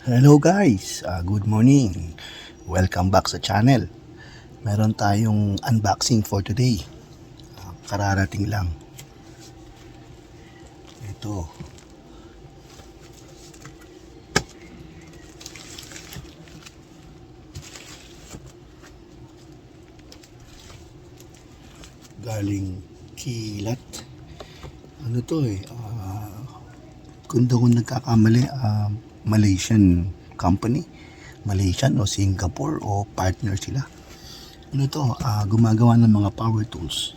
Hello guys, good morning. Welcome back sa channel. Meron tayong unboxing for today. Kararating lang. Ito. Galing Kilat. Ano to kung daw nagkakamali, Malaysian company. Malaysian o Singapore o partner sila. Ano to, gumagawa ng mga power tools.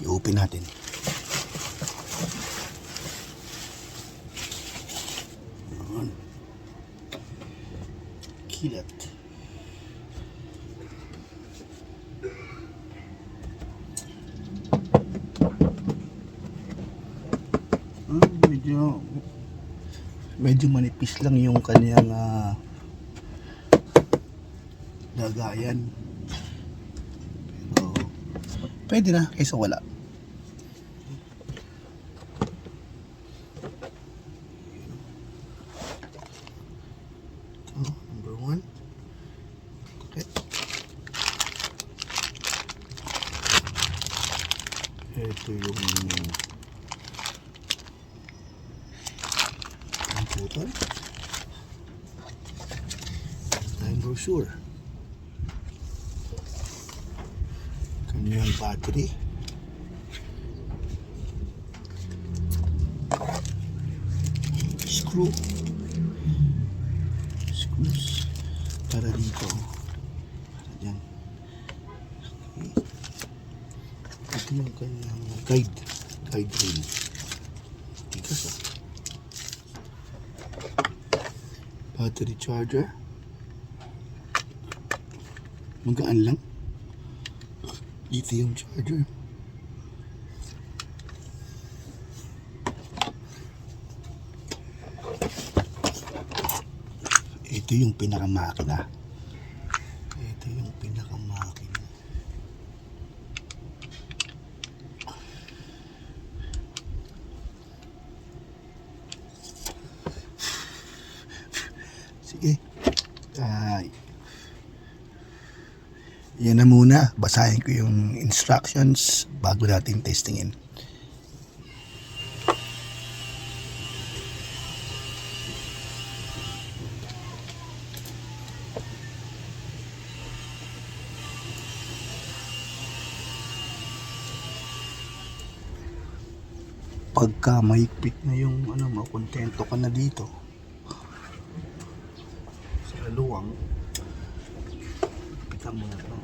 I-open natin. Ayan. Kilat. Medyo manipis lang yung kanyang lagayan. Pero pwede na kaysa wala. Ito, number 1. Okay. Ito yung putol. I'm brochure. Kanyang battery. Screws para dito. Para dyan. Okay. Ito yung kanyang guide rail. Tigas battery charger. Magaan lang. Lithium charger. Ito yung pinakamakina. Sige. Yan na muna. Basahin ko yung instructions bago natin testingin. Pagka mahigpit na yung makontento ka na dito sa luwang, pitan mo na ito.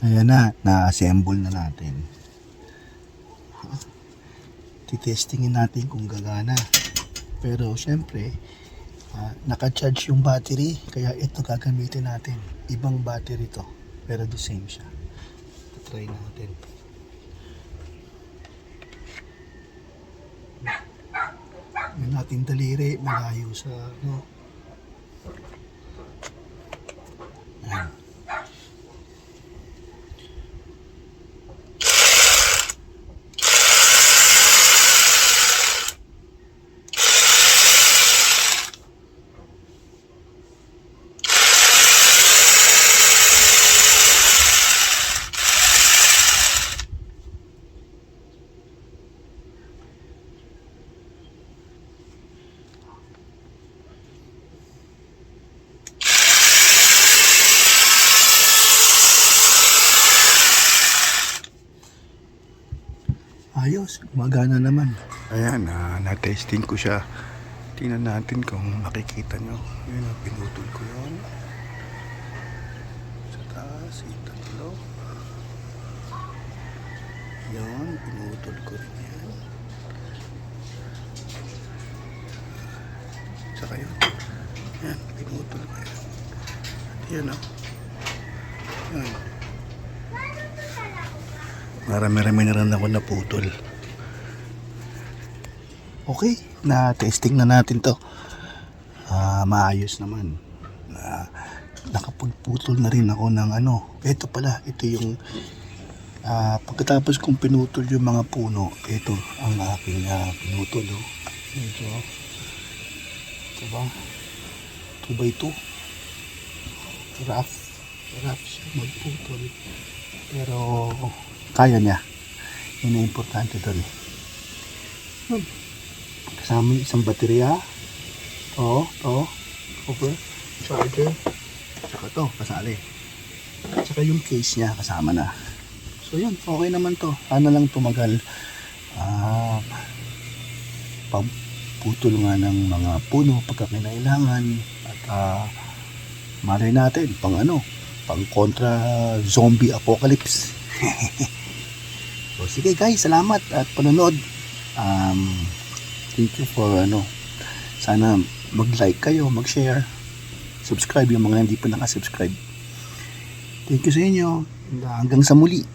Ayan na-assemble na natin. Titestingin natin kung gagana. Pero syempre, naka-charge yung battery, kaya ito gagamitin natin. Ibang battery to, pero the same siya. Try natin. Yung ating daliri malayo sa Ayan. Ayos, gumagana naman. Ayan, na-testing ko siya. Tingnan natin kung makikita nyo. Yun, pinutol ko yun. Sa taas, yung tatlo. Yan, pinutol ko rin yan. Saka yun. Yan, pinutol ko yan. Yan Yan. Marami-rami na rin ako naputol. Okay, na-testing na natin to. Maayos naman. Nakapagputol na rin ako ng ito pala, ito yung Pagkatapos kong pinutol yung mga puno, ito ang aking pinutol. Oh. Medyo, diba? 2x2. Rough siya magputol. Pero, kaya niya. Yun ang importante doon. Kasama yung isang baterya. Over. Charger. Tsaka to, kasali. Tsaka yung case niya, kasama na. So yun, okay naman to. Ano lang tumagal. Pagputol nga ng mga puno pagka kinailangan. At malay natin, pang kontra zombie apocalypse. So sige guys, salamat at panonood. Thank you for sana mag-like kayo, mag-share, subscribe yung mga hindi pa nakasubscribe. Thank you sa inyo. Hanggang sa muli.